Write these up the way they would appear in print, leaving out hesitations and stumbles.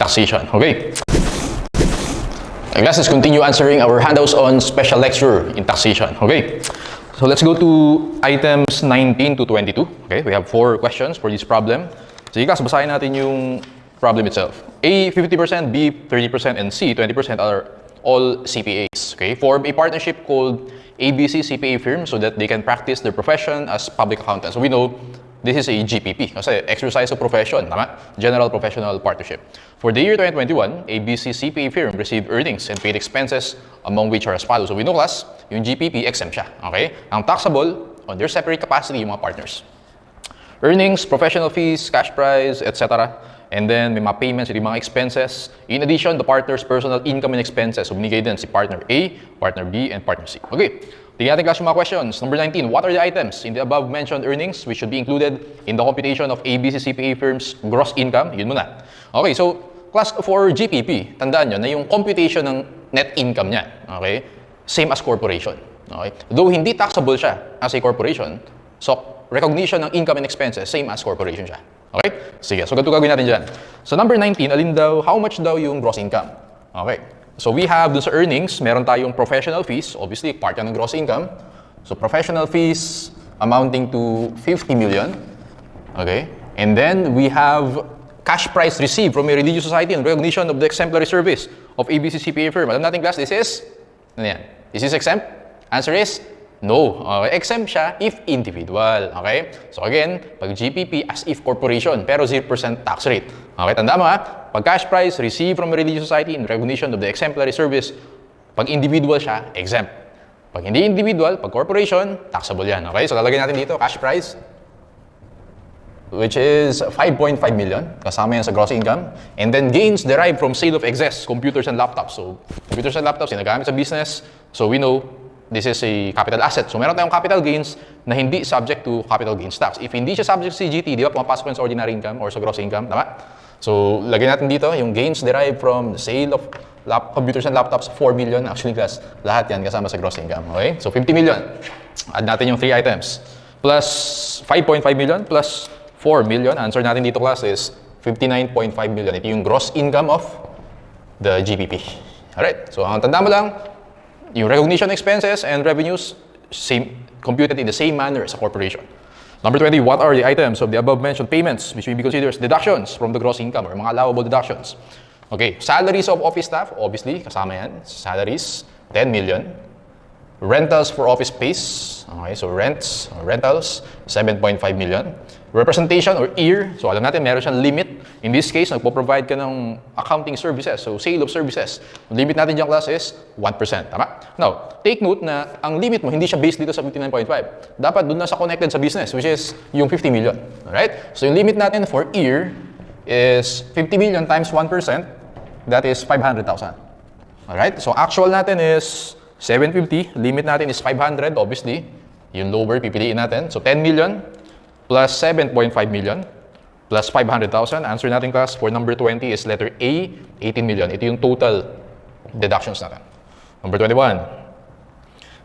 taxation. Okay? And class, let's continue answering our handouts on special lecture in taxation. Okay? So let's go to items 19 to 22. Okay? We have 4 questions for this problem. So class, basahin natin yung problem itself. A, 50%, B, 30%, and C, 20% are all CPAs. Okay? Form a partnership called ABC CPA firm so that they can practice their profession as public accountants. So we know this is a GPP kasi exercise of profession, tama? General Professional Partnership. For the year 2021, ABC CPA firm received earnings and paid expenses among which are as follows. So we know class, yung GPP exempt siya. Okay? Ang taxable on their separate capacity yung mga partners. Earnings, professional fees, cash prize, etc. And then may mga payments, yung mga expenses. In addition, the partner's personal income and expenses. So binigay din si partner A, partner B, and partner C. Okay. Tingnan natin class yung mga questions. Number 19, what are the items in the above mentioned earnings which should be included in the computation of ABC CPA firm's gross income? Yun muna. Okay, so class for GPP, tandaan nyo na yung computation ng net income niya, okay, same as corporation. Okay? Though hindi taxable siya as a corporation, so recognition ng income and expenses, same as corporation siya. Okay? Sige, so ganito gagawin natin dyan. So number 19, alin daw, how much daw yung gross income? Okay. So we have dun sa earnings, meron tayong professional fees, obviously part yan ng gross income. So professional fees amounting to 50 million. Okay? And then we have cash prize received from a religious society in recognition of the exemplary service of ABC CPA firm. Alam natin class, this is, ano yan? Is this exempt? Answer is no. Okay? Exempt siya if individual. Okay? So again, pag GPP as if corporation, pero 0% tax rate. Okay? Tanda mo ha? Pag cash prize received from a religious society in recognition of the exemplary service, pag individual siya, exempt. Pag hindi individual, pag corporation, taxable yan. Okay? So lalagay natin dito, cash prize, which is 5.5 million, kasama yan sa gross income. And then gains derived from sale of excess computers and laptops. So computers and laptops, ginagamit sa business. So we know this is a capital asset. So meron tayong capital gains na hindi subject to capital gains tax. If hindi siya subject to CGT, di ba pumapasok sa ordinary income or sa gross income, tama? So lagyan natin dito yung gains derived from the sale of computers and laptops, 4 million. Actually class, lahat yan kasama sa gross income. Okay? So 50 million. Add natin yung 3 items. Plus 5.5 million plus 4 million. Answer natin dito class is 59.5 million. Ito yung gross income of the GPP. Alright? So ang tanda mo lang, yung recognition expenses and revenues, same, computed in the same manner as a corporation. Number 20, what are the items of the above mentioned payments which may be considered as deductions from the gross income or mga allowable deductions? Okay, salaries of office staff, obviously, kasama yan. Salaries, 10 million. Rentals for office space, okay, so rentals, 7.5 million. Representation or EAR, so alam natin meron siyang limit. In this case, nagpo-provide ka ng accounting services, so sale of services. Ang limit natin dyan class is 1%, tama? Now, take note na ang limit mo hindi siya based dito sa 59.5. Dapat doon na sa connected sa business, which is yung 50 million. Alright? So yung limit natin for EAR is 50 million times 1%, that is 500,000. Alright? So actual natin is 750, limit natin is 500, obviously. Yung lower, pipiliin natin. So 10 million plus 7.5 million plus 500,000. Answer natin class for number 20 is letter A, 18 million. Ito yung total deductions natin. Number 21.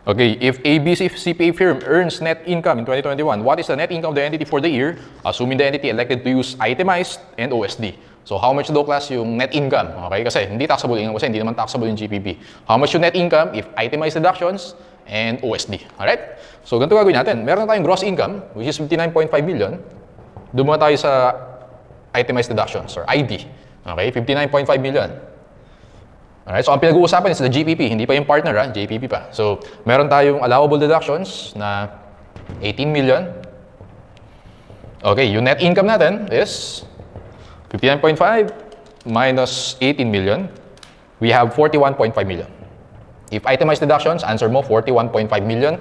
Okay, if ABC CPA firm earns net income in 2021, what is the net income of the entity for the year, assuming the entity elected to use itemized and OSD? So how much daw class yung net income? Okay, kasi hindi taxable income kasi hindi naman taxable yung GPP. How much yung net income if itemized deductions and OSD? Alright? So ganito gagawin natin. Meron na tayong gross income, which is 59.5 million. Doon muna tayo sa itemized deductions or ID. Okay, 59.5 million. Alright, so ang pinag-uusapan is the GPP, hindi pa yung partner, ha? JPP pa. So meron tayong allowable deductions na 18 million. Okay, yung net income natin is 59.5 minus 18 million. We have 41.5 million. If itemized deductions, answer mo 41.5 million.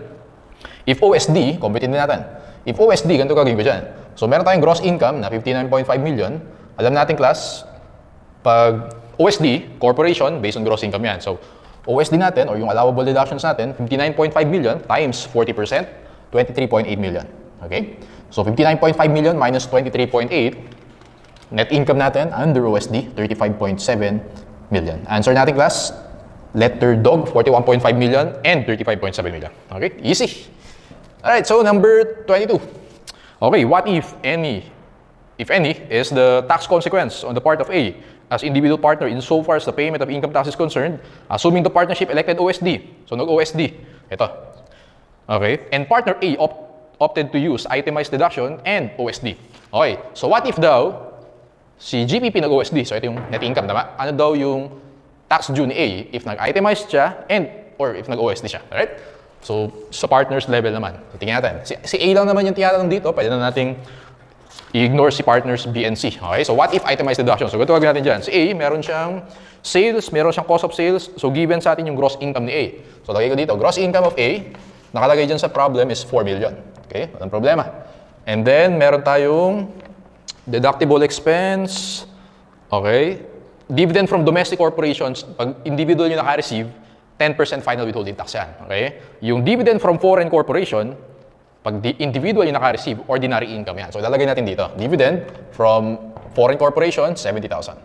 If OSD, compute din natin. If OSD, ganito gagawin ko dyan. So meron tayong gross income na 59.5 million. Alam natin class, pag OSD, corporation, based on gross income yan. So OSD natin, or yung allowable deductions natin, 59.5 million times 40%, 23.8 million. Okay? So 59.5 million minus 23.8, net income natin under OSD, 35.7 million. Answer natin class, letter dog, 41.5 million and 35.7 million. Okay? Easy. Alright, so number 22. Okay, what if any, is the tax consequence on the part of A as individual partner insofar as the payment of income tax is concerned, assuming the partnership elected OSD. So, nag-OSD. Ito. Okay? And partner A opted to use itemized deduction and OSD. Okay. So, what if daw si GPP nag-OSD? So, ito yung net income, tama? Ano daw yung tax due ni A if nag-itemized siya or if nag-OSD siya? Alright? So, sa partners level naman. Tingnan natin. Si A lang naman yung tinatanong dito. Pwede na nating i-ignore si partners B and C. Okay? So, what if itemized deduction? So, ito natin dyan. Si A, meron siyang sales, meron siyang cost of sales. So, given sa atin yung gross income ni A. So, lagay ko dito. Gross income of A, nakalagay dyan sa problem is 4 million. Okay? Walang problema. And then, meron tayong deductible expense. Okay? Dividend from domestic corporations, pag individual yung naka-receive, 10% final withholding tax yan. Okay? Yung dividend from foreign corporation, pag individual yung naka-receive, ordinary income yan. So, lalagay natin dito. Dividend from foreign corporation, 70,000.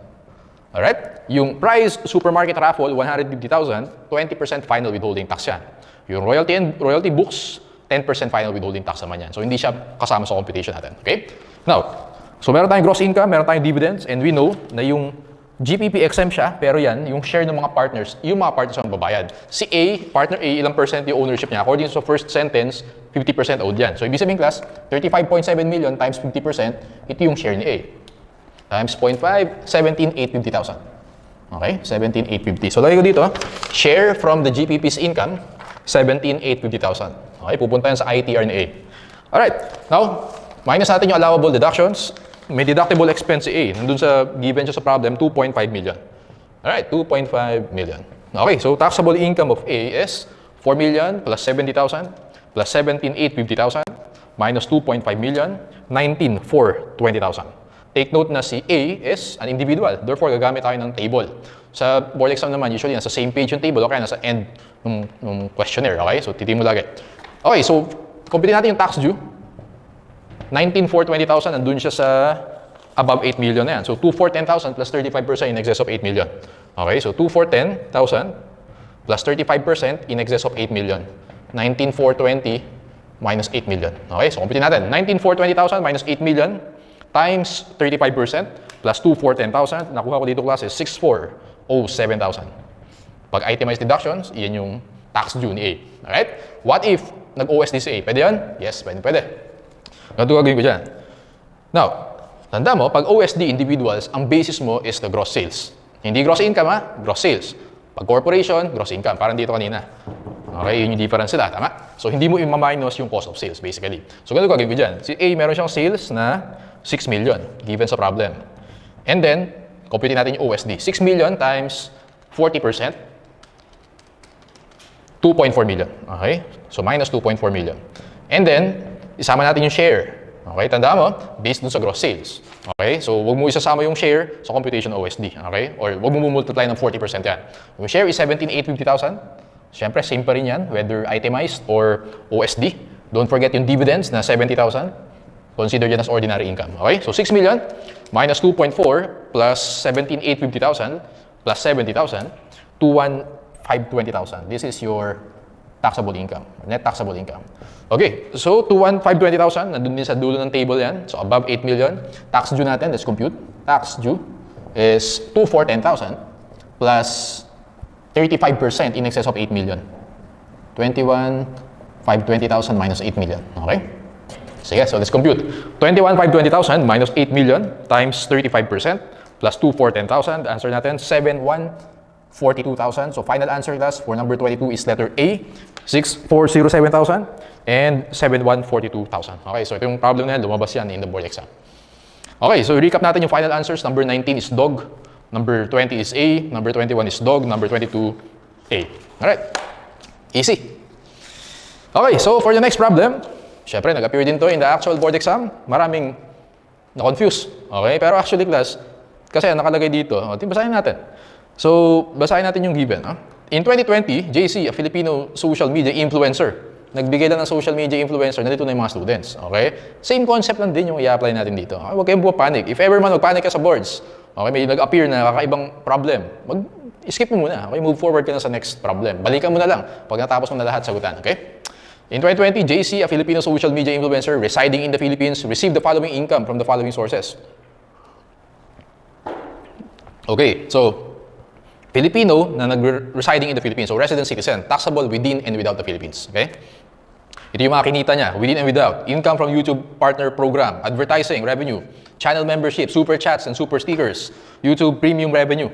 Alright? Yung prize supermarket raffle, 150,000, 20% final withholding tax yan. Yung royalty books, 10% final withholding tax naman yan. So, hindi siya kasama sa computation natin. Okay? Now, so meron tayong gross income, meron tayong dividends, and we know na yung GPP exempt siya, pero yan, yung share ng mga partners, yung mga partners ang babayad. Si A, partner A, ilang percent yung ownership niya? According sa first sentence, 50% owed yan. So, ibig sabihin class, 35.7 million times 50%, ito yung share ni A. Times 0.5, 17,850,000. Okay? 17,850. So, lagay ko dito, share from the GPP's income, 17,850,000. Okay? Pupunta yan sa ITR ni A. Alright. Now, minus natin yung allowable deductions. May deductible expense si A. Nandun sa, given siya sa problem, 2.5 million. Alright, 2.5 million. Okay, so taxable income of A is 4 million plus 70,000 plus 17,850,000 minus 2.5 million, 19,420,000. Take note na si A is an individual. Therefore, gagamit tayo ng table. Sa board exam naman, usually nasa same page yung table o kaya nasa end ng questionnaire. Okay, so titingin mo lagi. Okay, so compute natin yung tax due. 19,420,000, nandun siya sa above 8 million na yan. So, 2,410,000 plus 35% in excess of 8 million. Okay, so 2,410,000 plus 35% in excess of 8 million. 19,420 minus 8 million. Okay, so compute natin. 19,420,000 minus 8 million times 35% plus 2,410,000. Nakuha ko dito klase, 6,407,000. Pag itemized deductions, iyan yung tax due ni A. Alright? What if nag-OSD si A? Pwede yan? Yes, pwede. Ganito gagawin ko dyan. Now, tanda mo, pag OSD individuals, ang basis mo is the gross sales. Hindi gross income ha, gross sales. Pag corporation, gross income. Parang dito kanina. Okay, yun yung difference sila, tama? So, hindi mo i-minus yung cost of sales, basically. So, ganito gagawin ko dyan. Si A, meron siyang sales na 6 million, given sa problem. And then, compute natin yung OSD. 6 million times 40%, 2.4 million. Okay? So, minus 2.4 million. And then, isama natin yung share. Okay, tanda mo, based dun sa gross sales. Okay, so wag mo isasama yung share sa computation OSD. Okay, or wag mo multiply ng 40% yan. Yung share is 17,850,000. Siyempre, same pa rin yan, whether itemized or OSD. Don't forget yung dividends na 70,000. Consider yan as ordinary income. Okay, so 6 million minus 2.4 plus 17,850,000 plus 70,000, 21,520,000. This is your taxable income, net taxable income. Okay, so 21,520,000, nandun din sa dulo ng table yan. So above 8 million. Tax due natin, let's compute. Tax due is 2,410,000 plus 35% in excess of 8 million. 21,520,000 minus 8 million. Okay? Sige, so let's compute. 21,520,000 minus 8 million times 35% plus 2,410,000. The answer natin, 7,142,000. So final answer class for number 22 is letter A, 6,407,000 and 7,142,000. Okay, so ito yung problem na yan, lumabas yan in the board exam. Okay, so recap natin yung final answers. Number 19 is dog, number 20 is A, number 21 is dog, number 22, A. Alright, easy. Okay, so for the next problem, syempre nag-appear din to in the actual board exam. Maraming na-confuse. Okay, pero actually class, kasi nakalagay dito, basahin natin. So, basahin natin yung given. In 2020, JC, a Filipino social media influencer, nagbigay lang ng social media influencer, nandito na yung mga students. Okay? Same concept lang din yung i-apply natin dito. Okay, huwag kayong panic. If ever man mag-panic ka sa boards, okay, may nag-appear na kakaibang problem, skip mo muna. Okay, move forward ka na sa next problem. Balikan mo na lang pag natapos mo na lahat sagutan. Okay? In 2020, JC, a Filipino social media influencer residing in the Philippines, received the following income from the following sources. Okay, so Filipino na nag-residing in the Philippines, so resident citizen, taxable within and without the Philippines. Okay? Ito yung mga kinita niya, within and without. Income from YouTube partner program, advertising, revenue, channel membership, super chats and super stickers, YouTube premium revenue.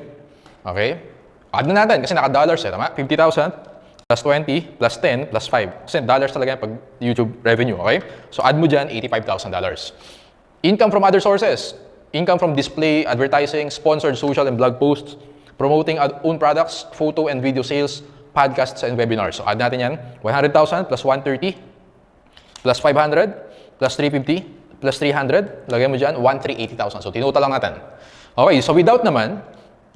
Okay? Add na natin kasi naka-dollars eh, tama? 50,000 plus 20 plus 10 plus 5. Kasi dollars talaga yung pag YouTube revenue, okay? So add mo dyan, $85,000. Income from other sources. Income from display, advertising, sponsored social and blog posts, promoting own products, photo and video sales, podcasts and webinars. So add natin yan, 100,000 plus 130 plus 500 plus 350 plus 300. Lagay mo dyan, 1,380,000. So tinotal lang natin. Okay, so without naman,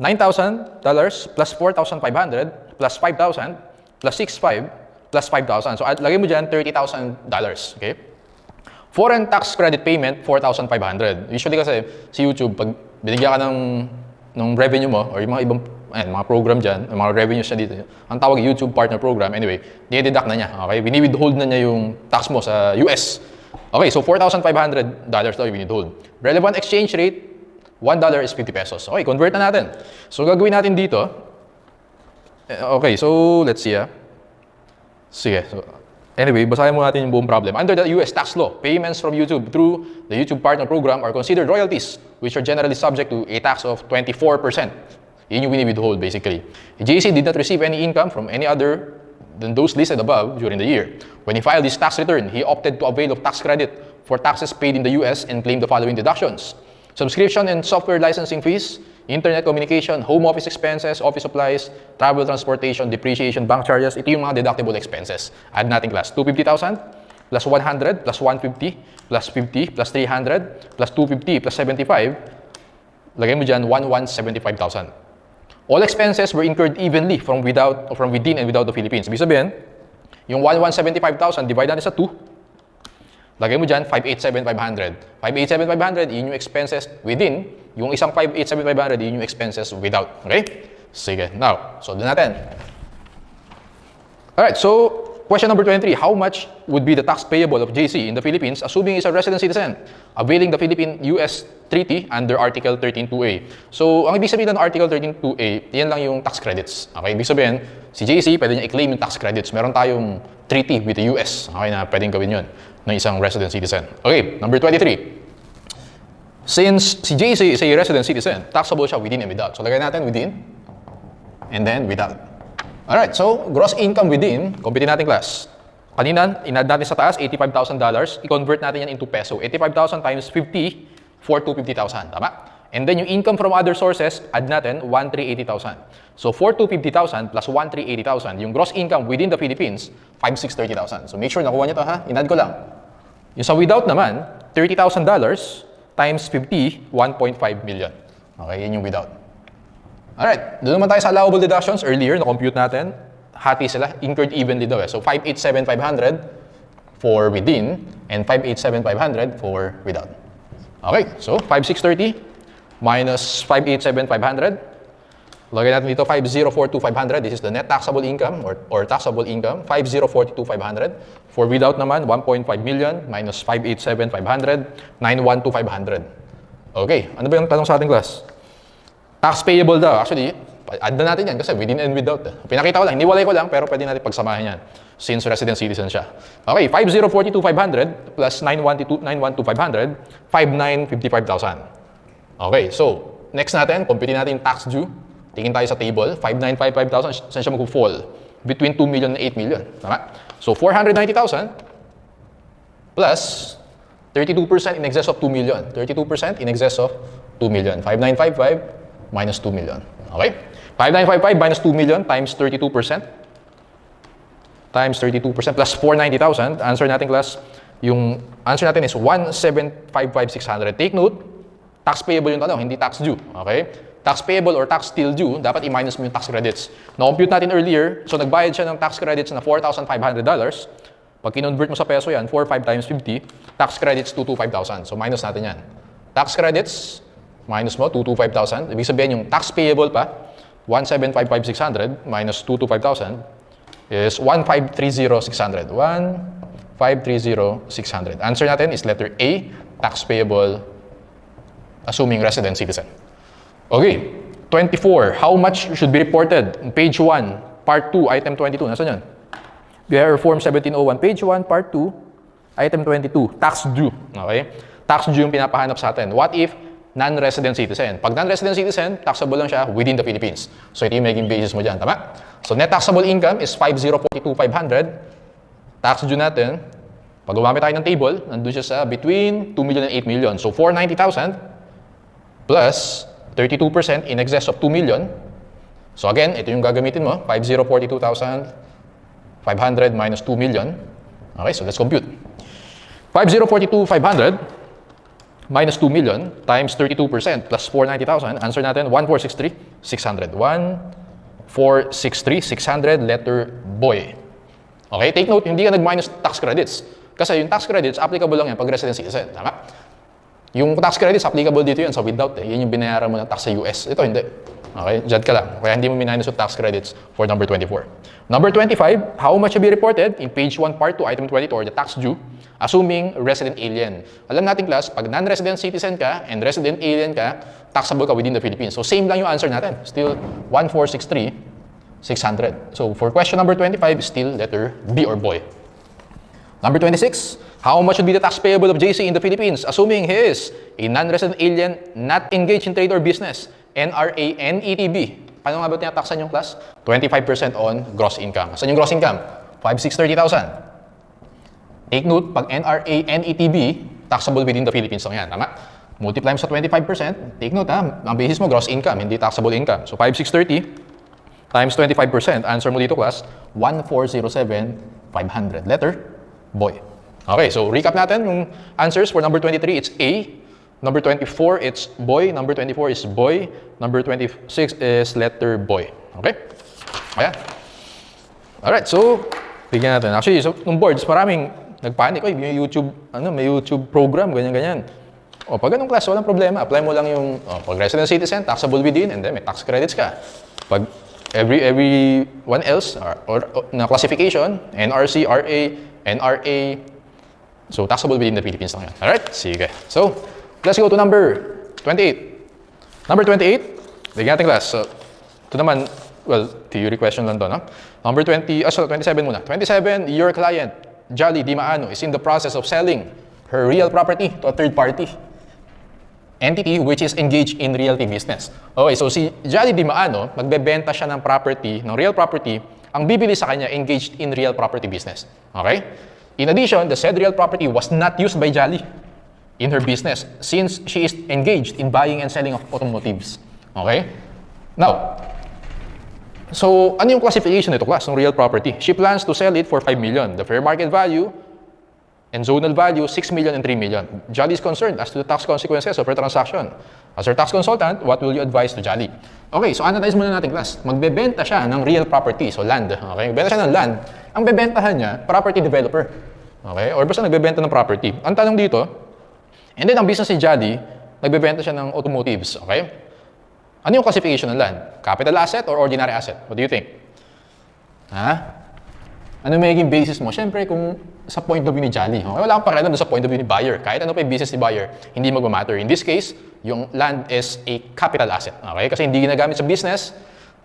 $9,000 plus 4,500 plus 5,000 plus 6,500 plus 5,000. So lagay mo dyan, $30,000. Okay? Foreign tax credit payment, 4,500. Usually kasi si YouTube, pag binigyan ka ng revenue mo or yung mga ibang mga program dyan, mga revenues niya dito, ang tawag YouTube Partner Program, anyway, dideduct na niya. Okay? Bini-withhold na niya yung tax mo sa US. Okay, so $4,500 daw yung withhold. Relevant exchange rate, $1 is 50 pesos. Okay, convert na natin. So gagawin natin dito. Okay, so let's see. Sige, so anyway, basahin mo natin yung buong problem. Under the US tax law, payments from YouTube through the YouTube Partner Program are considered royalties, which are generally subject to a tax of 24%. Yun yung withhold basically. JC did not receive any income from any other than those listed above during the year. When he filed his tax return, he opted to avail of tax credit for taxes paid in the US and claimed the following deductions: subscription and software licensing fees, internet communication, home office expenses, office supplies, travel transportation, depreciation, bank charges. Ito yung mga deductible expenses. Add natin class. 250,000 plus 100 plus 150 plus 50 plus 300 plus 250 plus 75. Lagay mo dyan 1,175,000. All expenses were incurred evenly from within and without the Philippines. Ibig sabihin, yung 1,175,000 divide natin sa 2. Lagay mo dyan 587,500. 587,500 yun yung expenses within. Yung isang 587,500 yun yung expenses without. Okay? Sige. Now, solve natin. Alright, so question number 23. How much would be the tax payable of JC in the Philippines assuming he's a resident citizen availing the Philippine-US Treaty under Article 13.2a? So, ang ibig sabihin ng Article 13.2a, yan lang yung tax credits. Okay? Ibig sabihin, si JC, pwede niya i-claim yung tax credits. Meron tayong treaty with the US. Okay, na pwedeng gawin yun ng isang resident citizen. Okay, number 23. Since si JC is a resident citizen, taxable siya within and without. So, lagay natin within and then without. Alright, so gross income within, compute natin class. Kanina, in-add natin sa taas, $85,000. I-convert natin yan into peso. 85,000 times 50 for 250,000. Tama? And then yung income from other sources, add natin 1,380,000. So for 250,000 plus 1,380,000, yung gross income within the Philippines, 5,630,000. So make sure nakuha niyo to ha. In-add ko lang. Yung sa without naman, $30,000 times 50, 1.5 million. Okay, yun yung without. Alright, doon naman tayo sa allowable deductions. Earlier, na-compute natin. Hati sila, incurred evenly daw eh. So 587,500 for within and 587,500 for without. Okay, so 5,630 minus 587,500. Lagay natin dito 5,042,500. This is the net taxable income or taxable income. 5,042,500. For without naman, 1.5 million minus 587,500, 912,500. Okay, ano ba yung tanong sa ating class? Tax payable daw. Actually, add na natin yan kasi within and without. Pinakita ko lang, iniwalay ko lang, pero pwede natin pagsamahin yan since resident citizen siya. Okay, 5,042,500 plus 912,500, 5,955,000. Okay, so next natin, compute natin yung tax due. Tingin tayo sa table, 5,955,000, saan siya mag-fall? Between 2 million and 8 million. Tama? So 490,000 plus 32% in excess of 2 million. 32% in excess of 2 million. 5,955 minus 2 million. Okay? 5,955 minus 2 million times 32%. Times 32% plus 490,000. Answer natin class, yung answer natin is 1,755,600. Take note, tax payable yung tanong, hindi tax due. Okay? Tax payable or tax still due, dapat i-minus mo yung tax credits. Na-compute natin earlier, so nagbayad siya ng tax credits na $4,500. Pag kinonvert mo sa peso yan, 4,500 times 50, tax credits 225,000. So minus natin yan. Tax credits, minus mo, 225,000. Ibig sabihin yung tax payable pa, 1,755,600 minus 225,000 is 1,530,600. 1,530,600. Answer natin is letter A, tax payable assuming resident citizen. Okay, 24. How much should be reported? In page 1, part 2, item 22. Nasaan yan? BIR Form 1701, page 1, part 2, item 22. Tax due. Okay? Tax due yung pinapahanap sa atin. What if non-resident citizen? Pag non-resident citizen, taxable lang siya within the Philippines. So ito yung maging basis mo dyan. Tama? So net taxable income is 5042,500. Tax due natin, pag gumamit tayo ng table, nandun siya sa between 2 million and 8 million. So 490,000 plus 32% in excess of 2 million. So again, ito yung gagamitin mo, 5042,500 minus 2 million. Okay, so let's compute. 5042,500 minus 2 million times 32% plus 490,000. Answer natin, 1463,600. 1463,600, letter boy. Okay, take note, hindi ka nag-minus tax credits. Kasi yung tax credits, applicable lang yan pag resident citizen. Tama? Yung tax credits, applicable dito yan sa without. Yan yung binayaran mo ng tax sa US. Ito, hindi. Okay, dyan ka lang. Kaya hindi mo minus yung tax credits for number 24. Number 25, how much should be reported? In page 1, part 2, item 22, or the tax due, assuming resident alien. Alam natin, class, pag non-resident citizen ka and resident alien ka, taxable ka within the Philippines. So, same lang yung answer natin. Still, 1463,600. So, for question number 25, still letter B or boy. Number 26, how much should be the tax payable of JC in the Philippines, assuming he is a non-resident alien not engaged in trade or business, NRA, NETB. Paano nga ba tinataksan yung class? 25% on gross income. Saan yung gross income? 5,630,000. Take note, pag NRA, NETB, taxable within the Philippines lang yan. Tama? Multiply mo sa 25%. Take note ha, ang basis mo gross income, hindi taxable income. So 5,630 times 25%. Answer mo dito class, 1,407,500. Letter boy. Okay, so recap natin yung answers for number 23, it's A. Number 24, it's boy. Number 24 is boy. Number 26 is letter boy. Okay? Ayan. Alright, so bigyan natin. Actually, so nung boards, maraming nagpanik. Oy, may YouTube program, ganyan-ganyan. O, pag ganung class, walang problema. Apply mo lang yung, pag resident citizen, taxable within, and then may tax credits ka. Pag every one else, or na classification, NRC, RA, NRA, so taxable within the Philippines lang yan. Alright? Sige. So, let's go to number 28. Number 28, bigyan natin class. So, ito naman, well, theory question lang to, no? Number 27 muna. 27, your client, Jolly Di Maano, is in the process of selling her real property to a third party entity which is engaged in realty business. Okay, so si Jolly Di Maano, magbebenta siya ng property, ng real property, ang bibili sa kanya engaged in real property business. Okay? In addition, the said real property was not used by Jolly in her business since she is engaged in buying and selling of automotives. Okay? Now, so ano yung classification nito class ng real property? She plans to sell it for 5 million. The fair market value and zonal value, 6 million and 3 million. Jolly is concerned as to the tax consequences of her transaction. As her tax consultant, what will you advise to Jolly? Okay, so analyze muna natin class. Magbebenta siya ng real property, so land. Okay, magbebenta siya ng land. Ang bebentahan niya, property developer. Okay, or basta nagbebenta ng property. Ang tanong dito, and then ang business ni Jolly, nagbebenta siya ng automotives. Okay? Ano yung classification ng land? Capital asset or ordinary asset? What do you think? Ha? Ano may magiging basis mo? Siyempre, kung sa point of view ni Jolly. Okay? Wala kang pakialam sa point of view ni buyer. Kahit ano pa yung business ni buyer, hindi magmamatter. In this case, yung land is a capital asset. Okay? Kasi hindi ginagamit sa business.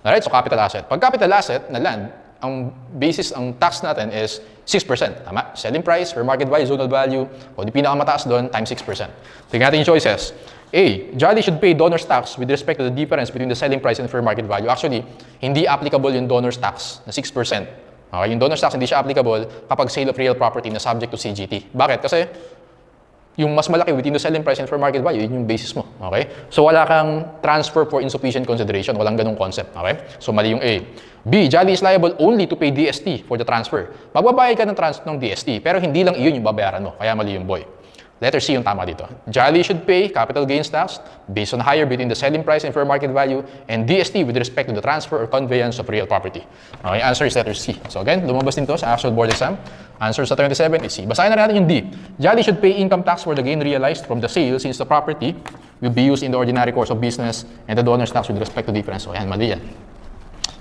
Alright? So, capital asset. Pag capital asset na land, ang basis, ang tax natin is 6%. Tama? Selling price, fair market value, zonal value, o di pinakamataas doon, times 6%. Tingnan natin yung choices. A. Jolly should pay donor's tax with respect to the difference between the selling price and fair market value. Actually, hindi applicable yung donor's tax na 6%. Okay, yung donor's tax hindi siya applicable kapag sale of real property na subject to CGT. Bakit? Kasi yung mas malaki within the selling price and fair market value, yun yung basis mo. Okay? So wala kang transfer for insufficient consideration. Walang ganung concept. Okay? So mali yung A. B. Jolly is liable only to pay DST for the transfer. Magbabayad ka ng DST, pero hindi lang iyon yung babayaran mo. Kaya mali yung boy. Letter C yung tama dito. Jolly should pay capital gains tax based on higher between the selling price and fair market value and DST with respect to the transfer or conveyance of real property. Okay, answer is letter C. So again, lumabas din to sa actual board exam. Answer sa 27 is C. Basahin na natin yung D. Jolly should pay income tax for the gain realized from the sale since the property will be used in the ordinary course of business and the donor's tax with respect to difference. So ayan, mali yan.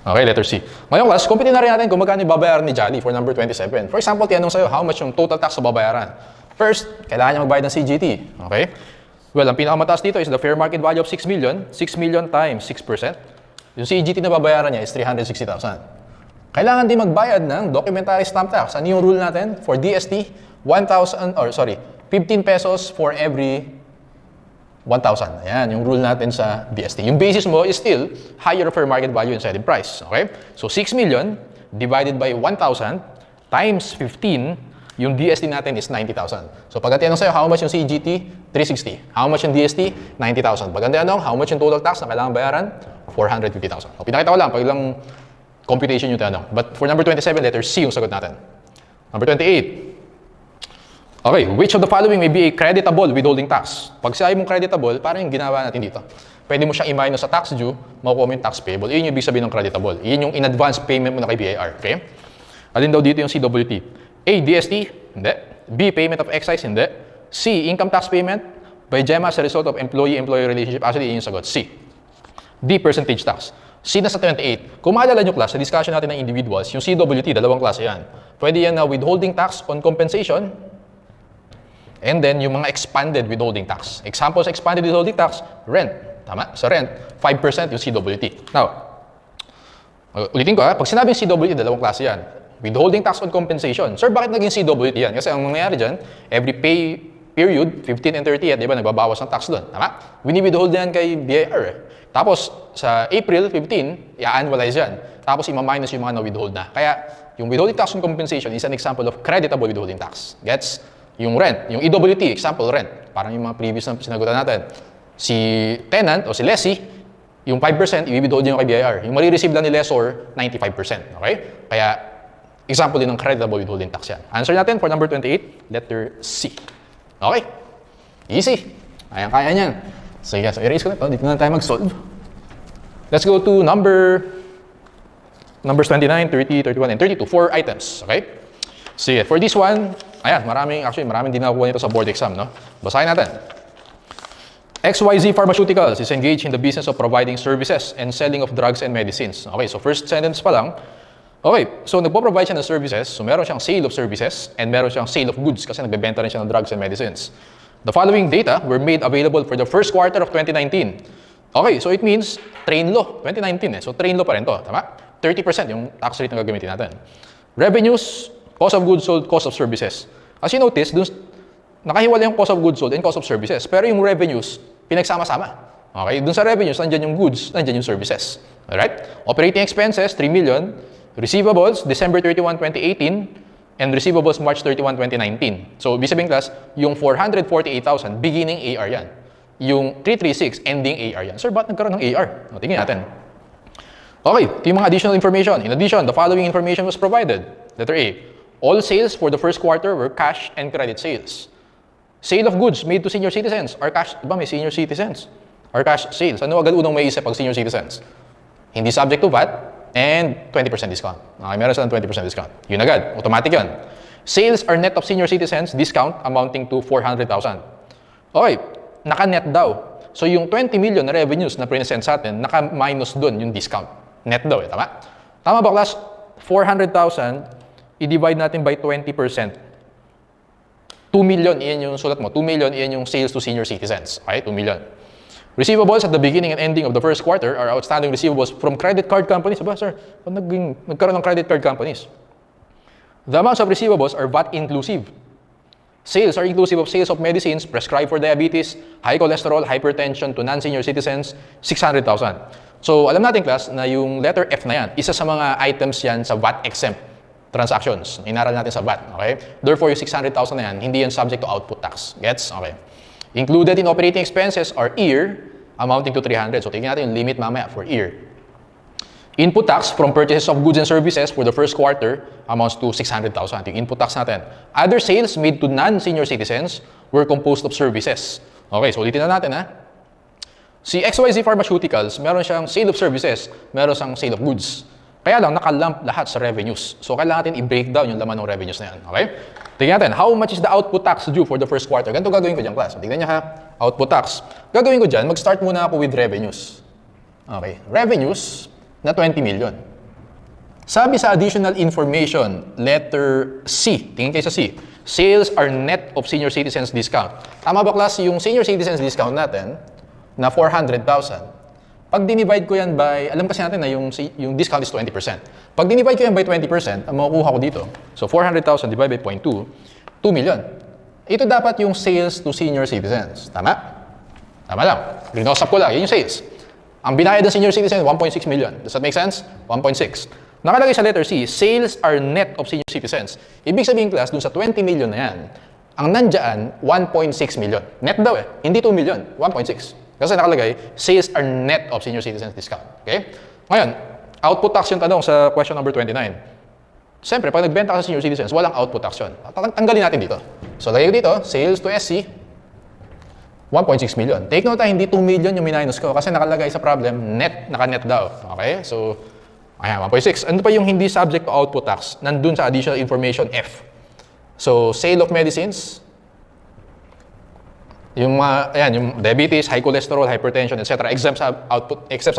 Okay, letter C. Ngayon class, kumpitin na rin natin kung magkano yung babayaran ni Jolly for number 27. For example, tinanong sa'yo, how much yung total tax sa babayaran? First, kailangan niya magbayad ng CGT. Okay? Well, ang pinakamataas dito is the fair market value of 6 million. 6 million times 6%. Yung CGT na babayaran niya is 360,000. Kailangan din magbayad ng documentary stamp tax. Ano yung rule natin? For DST, 15 pesos for every 1,000. Ayan, yung rule natin sa DST. Yung basis mo is still higher fair market value and selling price. Okay? So, 6 million divided by 1,000 times 15, yung DST natin is 90,000. So, pag tinanong sa'yo, how much yung CGT? 360. How much yung DST? 90,000. Pag tinanong, how much yung total tax na kailangan bayaran? 450,000. So, pinakita ko lang, pag ilang computation yung tinanong. But for number 27, letter C yung sagot natin. Number 28. Okay, which of the following may be a creditable withholding tax? Pag sinabi mong creditable, parang yung ginawa natin dito. Pwede mo siyang i-minus sa tax due, makukuha mo yung tax payable. Iyon yung ibig sabihin ng creditable. Iyon yung in-advance payment mo na kay BIR. Okay? Alin daw dito yung CWT? A, DST? Hindi. B, payment of excise? Hindi. C, income tax payment by GEMA as a result of employee-employee relationship. Actually, yun yung sagot. C. D, percentage tax. C na sa 28. Kung maalala nyo class, sa discussion natin ng individuals, yung CWT, dalawang klase yan. Pwede yan na withholding tax on compensation, and then yung mga expanded withholding tax. Examples expanded withholding tax, rent. Tama? Sa rent, 5% yung CWT. Now, ulitin ko pag sinabing CWT, dalawang klase yan. Withholding tax on compensation. Sir, bakit naging CWT yan? Kasi ang nangyayari dyan, every pay period, 15 and 30, di ba, nagbabawas ng tax doon. Tama? Wini-withhold yan kay BIR. Tapos, sa April 15, i-annualize yan. Tapos, ima-minus yung mga na-withhold na. Kaya, yung withholding tax on compensation is an example of creditable withholding tax. Gets? Yung rent, yung EWT, example rent. Parang yung mga previous na sinagutan natin. Si tenant o si lessee, yung 5%, i-withhold nyo kay BIR. Yung marireceive lang ni lessor, 95%. Okay? Kaya, example din ng creditable withholding tax yan. Answer natin for number 28, letter C. Okay? Easy. Kaya niyan. Sige, so erase ko na ito. Dito na tayo mag-solve. Let's go to numbers 29, 30, 31, and 32. 4 items. Okay? Sige, for this one, ayan, maraming din nakukuha nito sa board exam, no? Basahin natin. XYZ Pharmaceuticals is engaged in the business of providing services and selling of drugs and medicines. Okay, so first sentence pa lang. Okay, so nagpo-provide siya ng services, so meron siyang sale of services and meron siyang sale of goods kasi nagbebenta rin siya ng drugs and medicines. The following data were made available for the first quarter of 2019. Okay, so it means train law, 2019 So train law pa rin to, tama? 30% yung tax rate na gagamitin natin. Revenues, cost of goods sold, cost of services. As you notice, dun, nakahiwala yung cost of goods sold and cost of services. Pero yung revenues, pinagsama-sama. Okay? Dun sa revenues, nandyan yung goods, nandyan yung services. Alright? Operating expenses, 3 million. Receivables, December 31, 2018. And receivables, March 31, 2019. So, ibig sabihin class, yung 448,000, beginning AR yan. Yung 336, ending AR yan. Sir, ba't nagkaroon ng AR? O, tingnan natin. Okay, ito yung mga additional information. In addition, the following information was provided. Letter A. All sales for the first quarter were cash and credit sales. Sale of goods made to senior citizens are cash. Diba may senior citizens? Are cash sales. Ano agad unang may isip pag senior citizens? Hindi subject to VAT and 20% discount. Okay, meron silang 20% discount. Yun agad. Automatic yun. Sales are net of senior citizens discount amounting to 400,000. Okay, naka-net daw. So yung 20 million na revenues na present sa atin, naka-minus dun yung discount. Net daw tama? Tama ba class? 400,000 i-divide natin by 20%. 2 million, iyan yung sulat mo. 2 million, iyan yung sales to senior citizens. Okay, 2 million. Receivables at the beginning and ending of the first quarter are outstanding receivables from credit card companies. Aba, sir, nagkaroon ng credit card companies. The amounts of receivables are VAT inclusive. Sales are inclusive of sales of medicines prescribed for diabetes, high cholesterol, hypertension to non-senior citizens, 600,000. So, alam natin, class, na yung letter F na yan, isa sa mga items yan sa VAT-exempt transactions. Inaral natin sa VAT, okay? Therefore, yung 600,000 na yan, hindi yan subject to output tax. Gets? Okay. Included in operating expenses are year, amounting to 300. So, tingnan natin yung limit mamaya for year. Input tax from purchases of goods and services for the first quarter amounts to 600,000. Yung input tax natin. Other sales made to non-senior citizens were composed of services. Okay, so ulitin na natin, ha? Si XYZ Pharmaceuticals, meron siyang sale of services, meron siyang sale of goods. Kaya lang, nakalump lahat sa revenues. So, kailangan natin i-break down yung laman ng revenues na yan. Okay? Tingnan natin, how much is the output tax due for the first quarter? Ganito gagawin ko dyan, class. Tingnan niyo ha, output tax. Gagawin ko dyan, mag-start muna ako with revenues. Okay, revenues na 20 million. Sabi sa additional information, letter C, tingin kayo sa C, sales are net of senior citizens discount. Tama ba class? Yung senior citizens discount natin na 400,000. Pag dinivide ko yan by, alam kasi natin na yung discount is 20%. Pag dinivide ko yan by 20%, ang makukuha ko dito, so 400,000 divided by 0.2, 2 million. Ito dapat yung sales to senior citizens. Tama? Tama lang. Grinusap ko lang. Yan yung sales. Ang binayad ng senior citizen, 1.6 million. Does that make sense? 1.6. Nakalagay sa letter C, sales are net of senior citizens. Ibig sabihin class, dun sa 20 million na yan, ang nandyan, 1.6 million. Net daw eh. Hindi 2 million. 1.6. Kasi nakalagay, sales are net of senior citizens discount. Okay? Ngayon, output tax yung tanong sa question number 29. Siyempre, pag nagbenta ka sa senior citizens, walang output tax yun. Tanggalin natin dito. So, lagay ko dito, sales to SC, 1.6 million. Take note, hindi 2 million yung minus ko kasi nakalagay sa problem, net, naka-net daw. Okay? So, ayan, 1.6. Ano pa yung hindi subject to output tax? Nandun sa additional information F. So, sale of medicines, yung diabetes, high cholesterol, hypertension, etc. exempt sa output, exempt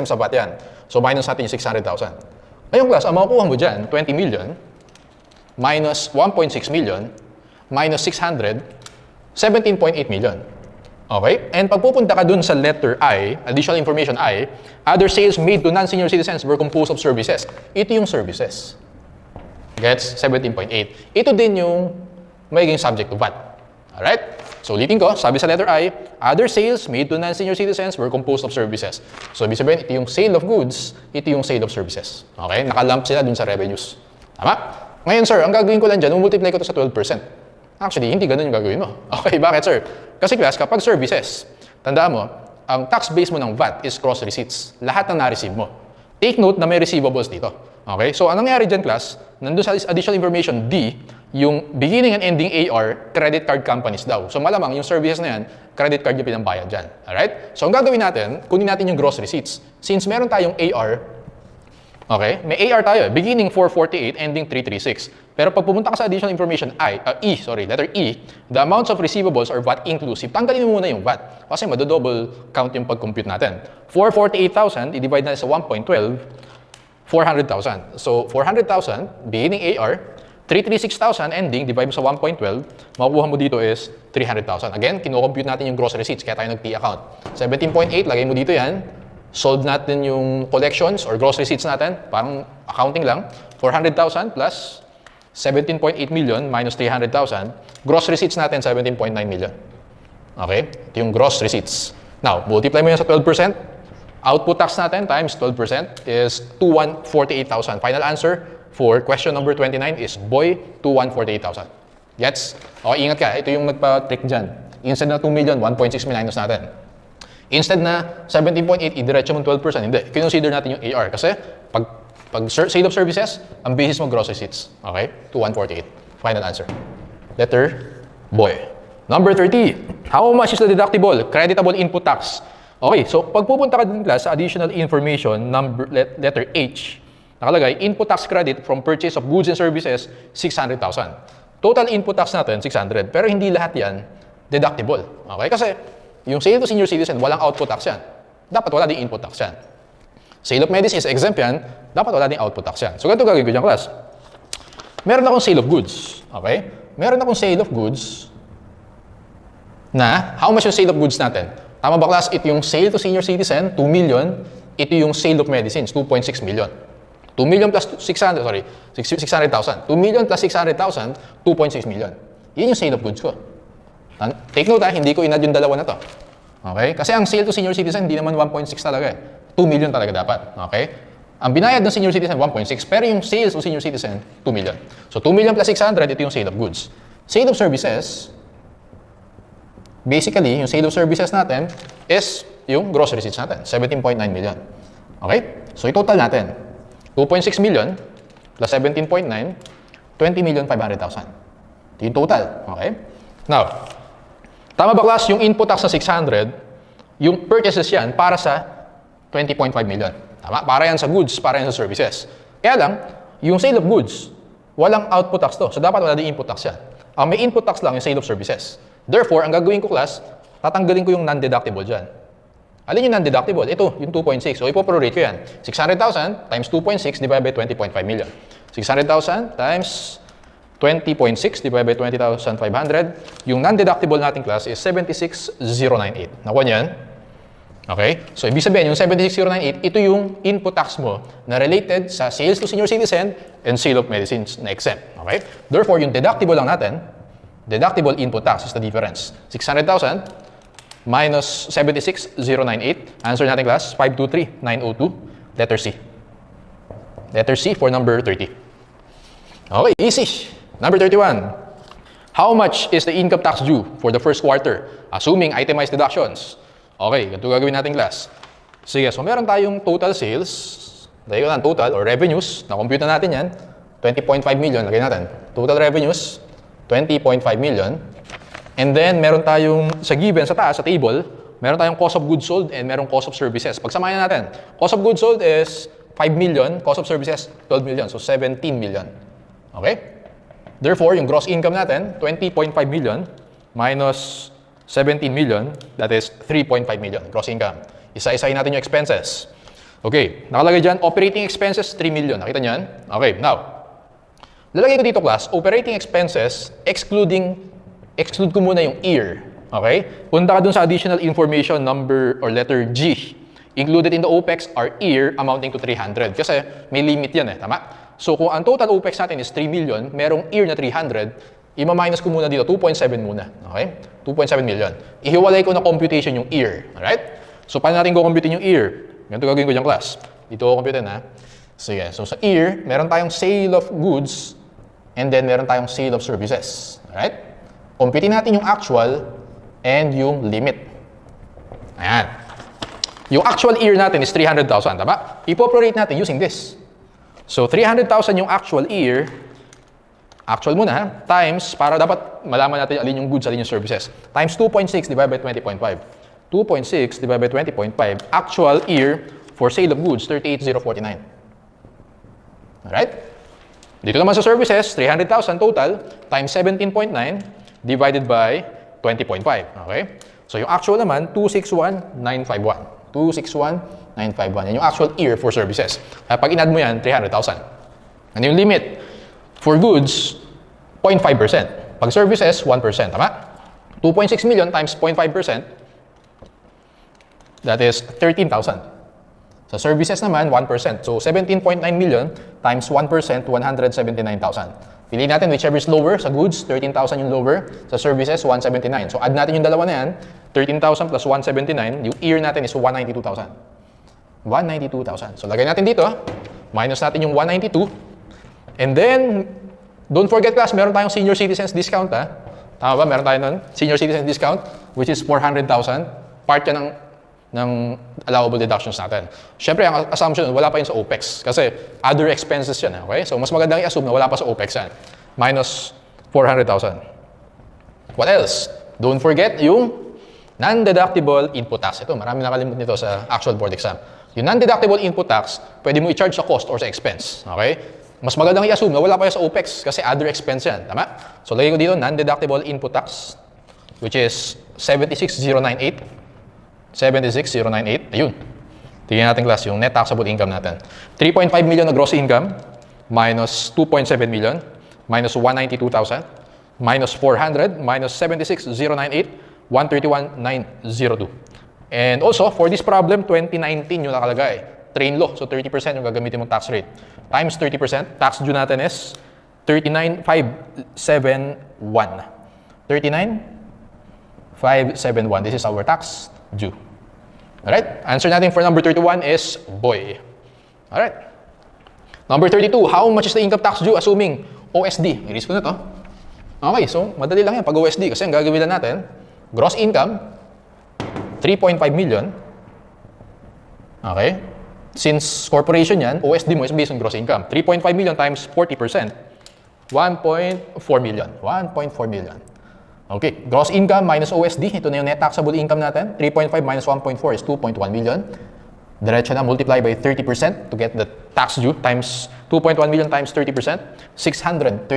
sa VAT yan. So, minus natin yung 600,000. Ngayong class, ang makukuha mo dyan, 20 million, minus 1.6 million, minus 600, 17.8 million. Okay? And pag pupunta ka dun sa letter I, additional information I, other sales made to non-senior citizens were composed of services. Ito yung services. Gets? 17.8. Ito din yung magiging subject to VAT. Alright? So, ulitin ko, sabi sa letter I, other sales made to non-senior citizens were composed of services. So, ibig sabihin, ito yung sale of goods, ito yung sale of services. Okay? Nakalump sila dun sa revenues. Tama? Ngayon, sir, ang gagawin ko lang dyan, multiply ko ito sa 12%. Actually, hindi ganun yung gagawin mo. Okay, bakit, sir? Kasi class, kapag services, tandaan mo, ang tax base mo ng VAT is gross receipts. Lahat na na-receive mo. Take note na may receivables dito. Okay? So, anong nangyari dyan, class? Nandun sa additional information D, yung beginning and ending AR, credit card companies daw. So, malamang yung services na yan, credit card yung pinambayad dyan. Alright? So, ang gagawin natin, kunin natin yung gross receipts. Since meron tayong AR, okay, may AR tayo, beginning 448, ending 336. Pero pag pumunta ka sa additional information letter E, the amounts of receivables are VAT inclusive. Tanggalin mo muna yung VAT kasi madodouble count yung pag-compute natin. 448,000, i-divide natin sa 1.12, 400,000. So, 400,000, beginning AR, 336,000 ending, divide mo sa 1.12, makukuha mo dito is 300,000. Again, kino-compute natin yung gross receipts, kaya tayo nag-T account. 17.8, lagay mo dito yan. Solve natin yung collections or gross receipts natin, parang accounting lang. 400,000 plus 17.8 million minus 300,000. Gross receipts natin, 17.9 million. Okay? Ito yung gross receipts. Now, multiply mo yan sa 12%. Output tax natin times 12% is 2,148,000. Final answer for question number 29 is boy, 2,148,000. Gets? Okay, ingat ka. Ito yung nagpa-trick dyan. Instead na 2 million, 1.6 minus natin. Instead na 17.8, idiretso mo 12%. Hindi. Consider natin yung AR. Kasi pag sale of services, ang basis mo gross receipts. Okay? 2,148. Final answer. Letter boy. Number 30. How much is the deductible? Creditable input tax. Okay, so pag pupunta ka din class sa additional information, letter H, nakalagay, input tax credit from purchase of goods and services, 600,000. Total input tax natin, 600. Pero hindi lahat yan deductible. Okay? Kasi yung sale to senior citizen, walang output tax yan. Dapat wala din input tax yan. Sale of medicines, exempt yan. Dapat wala din output tax yan. So, ganito gagawin ko dyan, class. Meron akong sale of goods. Okay? Meron akong sale of goods na, how much yung sale of goods natin? Tama ba, class? Ito yung sale to senior citizen, 2 million. Ito yung sale of medicines, 2.6 million. 2 million plus 600,000. 2 million plus 600,000, 2.6 million. Yun yung sale of goods ko. Take note hindi ko inad yung dalawa na to. Okay? Kasi ang sale to senior citizen, hindi naman 1.6 talaga eh. 2 million talaga dapat. Okay? Ang binayad ng senior citizen, 1.6. Pero yung sales to senior citizen, 2 million. So, 2 million plus 600, ito yung sale of goods. Sale of services, basically, yung sale of services natin is yung gross receipts natin, 17.9 million. Okay? So, i-total natin. 2.6 million plus 17.9, 20,500,000. Ito yung total. Okay? Now, tama ba class, yung input tax na 600, yung purchases yan para sa 20.5 million. Tama? Para yan sa goods, para yan sa services. Kaya lang, yung sale of goods, walang output tax to. So, dapat wala din input tax yan. Ang may input tax lang yung sale of services. Therefore, ang gagawin ko class, tatanggalin ko yung non-deductible dyan. Alin yung non-deductible? Ito, yung 2.6. So, ipoprorate ko yan. 600,000 times 2.6 divided by 20.5 million. 600,000 times 20.6 divided by 20,500. Yung non-deductible nating class is 76,098. Nakuha niyan? Okay? So, ibig sabihin, yung 76,098, ito yung input tax mo na related sa sales to senior citizen and sale of medicines na exempt. Okay? Therefore, yung deductible lang natin, deductible input tax is the difference. 600,000 minus 76,098. Answer natin class, 523,902. Letter C. Letter C for number 30. Okay, easy. Number 31. How much is the income tax due for the first quarter, assuming itemized deductions? Okay, ganito gagawin natin class. Sige, so meron tayong total sales, dahil ko total or revenues, na-compute na natin yan, 20.5 million, lagay natin. Total revenues, 20.5 million. And then, meron tayong, sa given, sa taas, sa table, meron tayong cost of goods sold and meron cost of services. Pagsamahin natin, cost of goods sold is 5 million, cost of services, 12 million. So, 17 million. Okay? Therefore, yung gross income natin, 20.5 million minus 17 million, that is 3.5 million gross income. Isa-isahin natin yung expenses. Okay, nakalagay dyan, operating expenses, 3 million. Nakita nyo yan? Okay, now, lalagay ko dito class, operating expenses, exclude ko muna yung year. Okay? Punta ka dun sa additional information number or letter G. Included in the OPEX are year amounting to 300. Kasi may limit yan eh, tama? So kung ang total OPEX natin is 3 million, merong year na 300, ima-minus ko muna dito, 2.7 muna. Okay? 2.7 million. Ihiwalay ko na computation yung year. Alright? So paano natin kukompute yung year? Ganito gagawin ko dyan class. Dito ko compute ha. Sige. So sa year, meron tayong sale of goods and then meron tayong sale of services. Alright? Compute natin yung actual and yung limit. Ayan. Yung actual year natin is 300,000. Tama? Ipoprorate natin using this. So, 300,000 yung actual year, actual muna ha, times, para dapat malaman natin alin yung goods, alin yung services, times 2.6 divided by 20.5. 2.6 divided by 20.5, actual year for sale of goods, 38,049. Alright? Dito naman sa services, 300,000 total, times 17.9 divided by 20.5. Okay? So, yung actual naman, 261,951. 261,951. Yan yung actual year for services. Kaya pag in-add mo yan, 300,000. Ano yung limit? For goods, 0.5%. Pag services, 1%. Tama? 2.6 million times 0.5%, that is 13,000. Sa services naman, 1%. So, 17.9 million times 1%, 179,000. Piliin natin whichever is lower. Sa goods, 13,000 yung lower. Sa services, 179. So, add natin yung dalawa na yan. 13,000 plus 179. Yung year natin is 192,000. 192,000. So, lagay natin dito. Minus natin yung 192. And then, don't forget class, meron tayong senior citizens discount ha. Tama ba? Meron tayo nun? Senior citizens discount, which is 400,000. Part yan ng allowable deductions natin. Siyempre, ang assumption, wala pa yun sa OPEX. Kasi other expenses yan. Okay? So, mas magandang i-assume na wala pa sa OPEX yan. Minus 400,000. What else? Don't forget yung non-deductible input tax. Ito, marami nakalimut nito sa actual board exam. Yung non-deductible input tax, pwede mo i-charge sa cost or sa expense. Okay? Mas magandang i-assume na wala pa yan sa OPEX kasi other expense yan. Tama? So, lagay ko dito, non-deductible input tax, which is 76,098. 76,098. Ayun. Tingnan natin class yung net taxable income natin. 3.5 million na gross income minus 2.7 million minus 192,000 minus 400 minus 76,098 131,902. And also, for this problem, 2019 yung nakalagay. Train law. So, 30% yung gagamitin mong tax rate. Times 30%. Tax due natin is 39,571. 39,571. This is our tax due. Alright? Answer natin for number 31 is boy. Alright? Number 32, how much is the income tax due assuming OSD? I-risk ko na to. Okay, so madali lang yan pag OSD kasi ang gagawin lang natin, gross income, 3.5 million. Okay? Since corporation yan, OSD mo is based on gross income. 3.5 million times 40%, 1.4 million. 1.4 million. Okay, gross income minus OSD. Ito na yung net taxable income natin. 3.5 minus 1.4 is 2.1 million. Diretso na, multiply by 30% to get the tax due times 2.1 million times 30%, 630,000.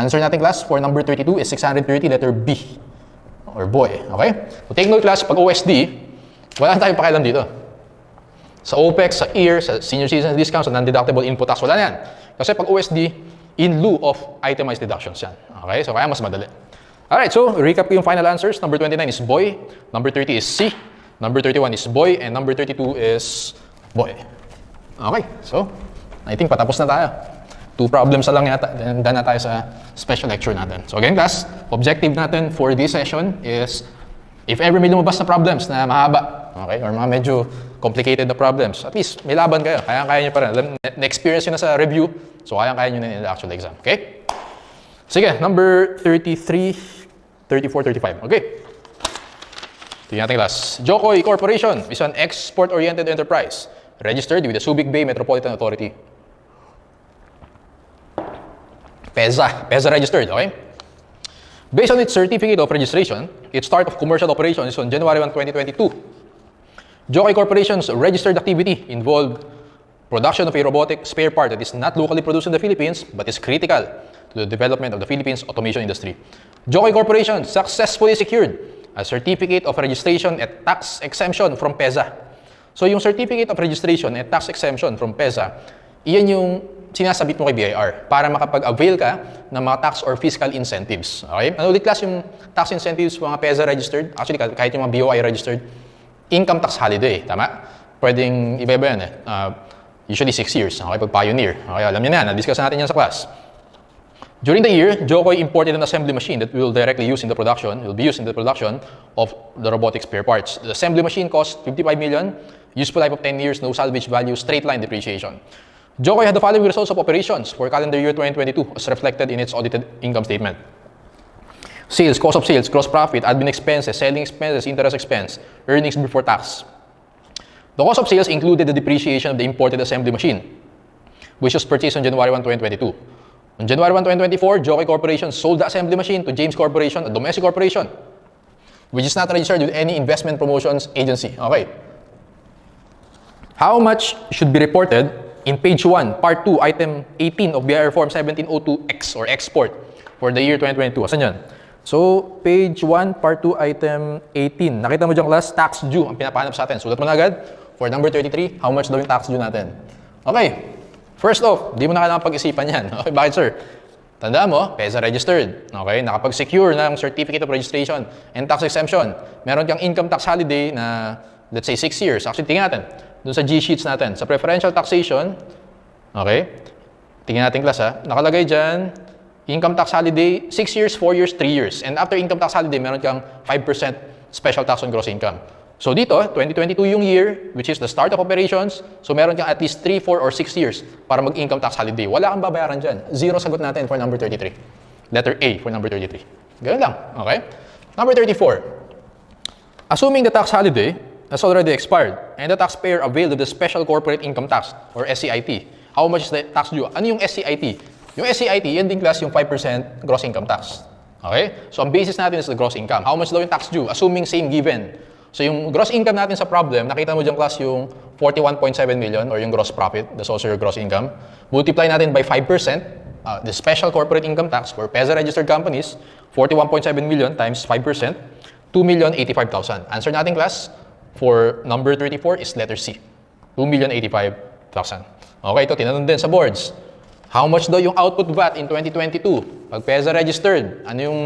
Answer natin class for number 32 is 630, letter B. Or boy, okay? So take note class, pag OSD, wala tayong pakialam dito. Sa OPEX, sa year, sa senior citizen discount, sa non-deductible input tax, wala na yan. Kasi pag OSD, in lieu of itemized deductions yan. Okay, so kaya mas madali. Alright, so recap ko yung final answers. Number 29 is boy, number 30 is C, number 31 is boy, and number 32 is boy. Okay, so I think patapos na tayo. 2 problems na lang yata, then done na tayo sa special lecture natin. So again class, objective natin for this session is if ever may lumabas na problems na mahaba, okay, or mga medyo complicated na problems, at least may laban kayo, kaya nyo pa rin. Na-experience nyo na sa review, so kaya nyo na in the actual exam, okay? Sige, number 33, 34, 35. Okay. Tingnan natin class. Jokoy Corporation is an export-oriented enterprise registered with the Subic Bay Metropolitan Authority. PEZA registered, okay? Based on its certificate of registration, its start of commercial operation is on January 1, 2022. Jokoy Corporation's registered activity involved production of a robotic spare part that is not locally produced in the Philippines but is critical to the development of the Philippines automation industry. Jokoy Corporation successfully secured a certificate of registration and tax exemption from PEZA. So yung certificate of registration and tax exemption from PEZA, iyan yung sinasabit mo kay BIR para makapag-avail ka ng mga tax or fiscal incentives. Okay? Ano ulit class yung tax incentives mga PEZA registered? Actually, kahit yung mga BOI registered, income tax holiday, tama? Pwedeng iba-iba yan eh. Usually 6 years, okay, pag pioneer. Okay, alam niyo na yan, na-discuss natin yan sa class. During the year, Jokoy imported an assembly machine that will be used in the production of the robotic spare parts. The assembly machine cost 55 million, useful life of 10 years, no salvage value, straight line depreciation. Jokoy had the following results of operations for calendar year 2022 as reflected in its audited income statement. Sales, cost of sales, gross profit, admin expenses, selling expenses, interest expense, earnings before tax. The cost of sales included the depreciation of the imported assembly machine, which was purchased on January 1, 2022. On January 1, 2024, Jokoy Corporation sold the assembly machine to James Corporation, a domestic corporation, which is not registered with any investment promotions agency. Okay. How much should be reported in page 1, part 2, item 18 of BIR Form 1702X or export for the year 2022? Asan yan? So, page 1, part 2, item 18. Nakita mo dyan class, tax due ang pinapahanap sa atin. Sulat mo na agad. For number 33, how much daw yung tax due natin? Okay. First off, di mo na kailangan pag-isipan yan. Okay, bakit sir? Tandaan mo, PEZA registered. Okay, nakapag-secure ng certificate of registration and tax exemption. Meron kang income tax holiday na, let's say, 6 years. Actually, tingnan natin. Doon sa G-sheets natin. Sa preferential taxation, okay, tingnan natin class ha. Nakalagay dyan, income tax holiday, 6 years, 4 years, 3 years. And after income tax holiday, meron kang 5% special tax on gross income. So dito, 2022 yung year, which is the start of operations. So meron kang at least 3, 4, or 6 years para mag-income tax holiday. Wala kang babayaran dyan. 0 sagot natin for number 33. Letter A for number 33. Ganun lang. Okay? Number 34. Assuming the tax holiday has already expired and the taxpayer availed of the Special Corporate Income Tax or SCIT, how much is the tax due? Ano yung SCIT? Yung SCIT, yan din class yung 5% gross income tax. Okay? So ang basis natin is the gross income. How much daw yung tax due? Assuming same given. So yung gross income natin sa problem, nakita mo dyan class yung 41.7 million or yung gross profit, that's also your gross income. Multiply natin by 5%, the special corporate income tax for PEZA registered companies, 41.7 million times 5%, 2,085,000. Answer natin class for number 34 is letter C, 2,085,000. Okay, ito tinanong din sa boards. How much daw yung output VAT in 2022? Pag PEZA registered, ano yung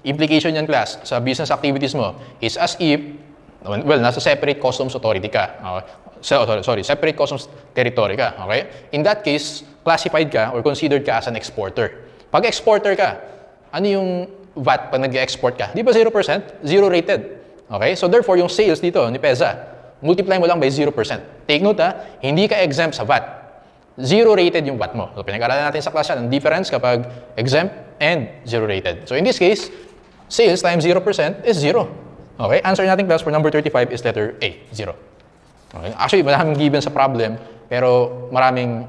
implication yan class sa business activities mo? Is as if well, nasa separate customs authority ka. Separate customs territory ka. Okay? In that case, classified ka or considered ka as an exporter. Pag exporter ka, ano yung VAT pag nag-export ka? Di ba 0%? Zero rated. Okay? So therefore, yung sales dito ni PEZA, multiply mo lang by 0%. Take note hindi ka exempt sa VAT. Zero rated yung VAT mo. So pinag-aralan natin sa class yan, ang difference kapag exempt and zero rated. So in this case, sales times 0% is 0. Okay, answer natin class for number 35 is letter A, 0. Okay? Actually, maraming given sa problem, pero maraming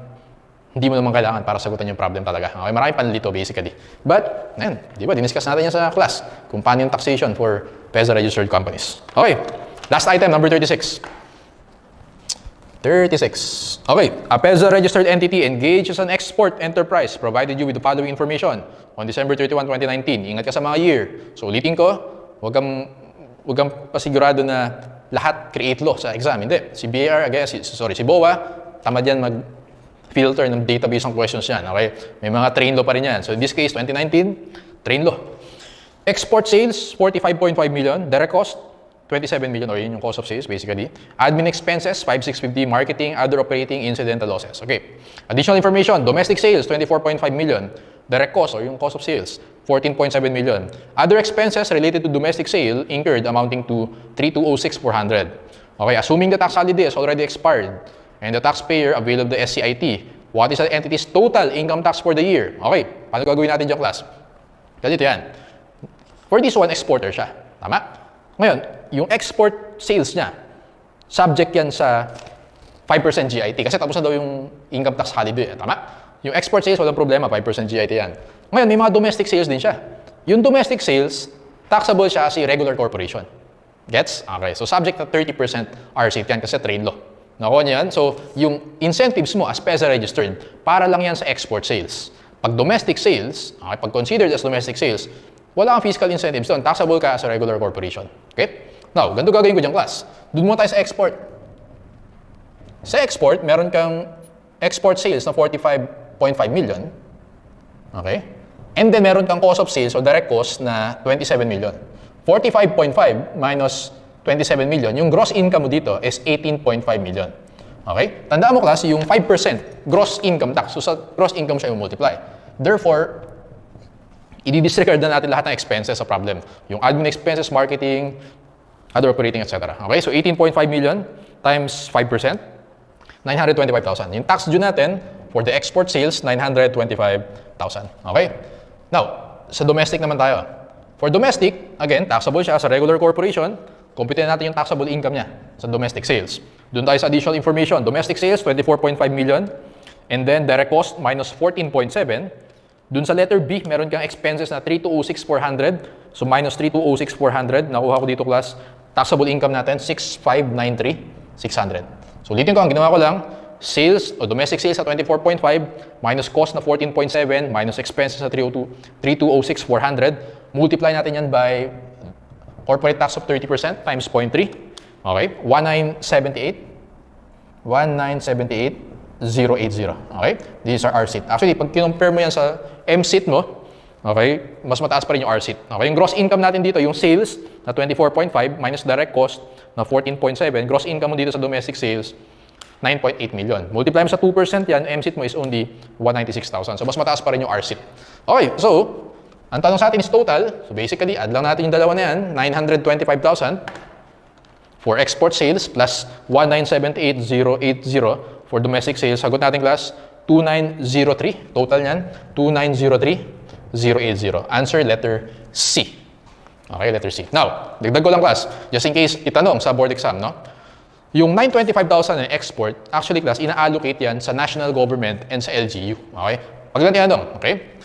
hindi mo naman kailangan para sagutan yung problem talaga. Okay, maraming panlito basically. But, ayan, di ba, diniscuss natin yan sa class kung paano yung taxation for PEZA registered companies. Okay, last item, number 36. 36. Okay, a PEZA registered entity engaged as an export enterprise provided you with the following information on December 31, 2019. Ingat ka sa mga year. So, ulitin ko, huwag kang pasigurado na lahat create law sa exam. Hindi. Si BIR, si BOA, tamad yan filter ng database ng questions yan. Okay? May mga train law pa rin yan. So in this case, 2019, train law. Export sales, 45.5 million. Direct cost, 27 million, or yun yung cost of sales basically. Admin expenses, 5,650. Marketing, other operating, incidental losses. Okay. Additional information, domestic sales, 24.5 million. Direct cost, or yung cost of sales, 14.7 million. Other expenses related to domestic sale incurred amounting to 3,206,400. Okay, assuming the tax holiday has already expired and the taxpayer availed of the SCIT, what is the entity's total income tax for the year? Okay, paano gagawin natin dyan, class? Ganito yan. For this one, exporter siya. Tama? Ngayon, yung export sales niya, subject yan sa 5% GIT kasi tapos na daw yung income tax holiday. Tama? Yung export sales, walang problema, 5% GIT yan. Ngayon, may mga domestic sales din siya. Yung domestic sales, taxable siya as a regular corporation. Gets? Okay. So, subject na 30% RCT yan kasi trade law. Nakuha niyo yan? So, yung incentives mo as PESA registered, para lang yan sa export sales. Pag domestic sales, okay, pag considered as domestic sales, wala kang fiscal incentives doon. Taxable ka as a regular corporation. Okay? Now, ganito gagawin ko dyan, class. Doon mo tayo sa export. Sa export, meron kang export sales na 45.5 million. Okay? And then meron kang cost of sales o direct cost na 27 million. 45.5 minus 27 million, yung gross income mo dito is 18.5 million. Okay? Tandaan mo, class, yung 5% gross income tax. So sa gross income siya yung multiply. Therefore, i-disregard na natin lahat ng expenses sa problem. Yung admin expenses, marketing, other operating, etc. Okay? So 18.5 million times 5%, 925,000. Yung tax due natin for the export sales, 925,000. Okay? Now, sa domestic naman tayo. For domestic, again, taxable siya sa regular corporation. Computin natin yung taxable income niya sa domestic sales. Doon tayo sa additional information. Domestic sales, 24.5 million. And then, direct cost, minus 14.7. Doon sa letter B, meron kang expenses na 3,206,400. So, minus 3,206,400. Nakuha ko dito, class. Taxable income natin, 6,593,600. So, ulitin ko, ang ginawa ko lang, sales o domestic sales sa 24.5 minus cost na 14.7 minus expenses na 3,206,400. Multiply natin yan by corporate tax of 30% times 0.3. Okay? 1,978,080. Okay? These are RCT. Actually, pag kinompare mo yan sa MCT mo, okay, mas mataas pa rin yung RCT. Okay? Yung gross income natin dito, yung sales na 24.5 minus direct cost na 14.7. Gross income mo dito sa domestic sales, 9.8 million. Multiply mo sa 2% yan, MCT mo is only 196,000. So, mas mataas pa rin yung RCT. Okay, so, ang tanong sa atin is total. So, basically, add lang natin yung dalawa na yan, 925,000 for export sales plus 1,978,080 for domestic sales. Sagot natin, class, 2,903. Total niyan, 2,903,080. Answer, letter C. Okay, letter C. Now, dagdag ko lang, class, just in case itanong sa board exam, no? Yung 925,000 na export, actually, class, ina-allocate yan sa national government and sa LGU. Okay? Pag ganito yan, okay?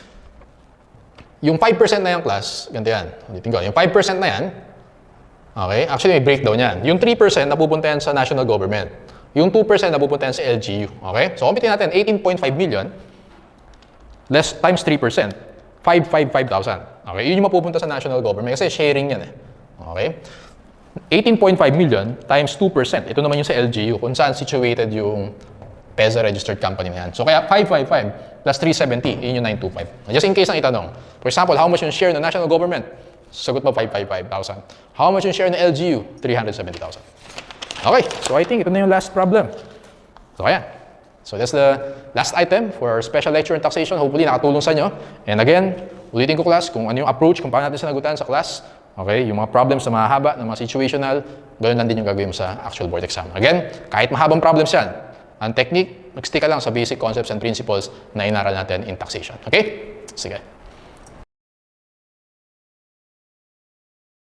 Yung 5% na yan, class, ganito yan. Ulitin ko. Yung 5% na yan, okay? Actually, may breakdown yan. Yung 3% napupunta yan sa national government. Yung 2% napupunta yan sa LGU. Okay? So, kumpitin natin, 18.5 million less times 3%. 555,000. Okay? Yun yung mapupunta sa national government kasi sharing yan eh. Okay? 18.5 million times 2%. Ito naman yung sa LGU kung saan situated yung PESA registered company na yan. So kaya 555 plus 370, yun yung 925. Just in case ang itanong. For example, how much yung share ng national government? Sagot mo 555,000. How much yung share ng LGU? 370,000. Okay, so I think ito na yung last problem. So ayan. So that's the last item for our special lecture on taxation. Hopefully nakatulong sa inyo. And again, ulitin ko, class, kung ano yung approach, kung paano natin sinagutan sa class. Okay, yung mga problems na mahaba, na mga situational, ganoon lang din yung gagawin mo sa actual board exam. Again, kahit mahabang problems yan, ang technique, mag-stick ka lang sa basic concepts and principles na inaral natin in taxation. Okay? Sige.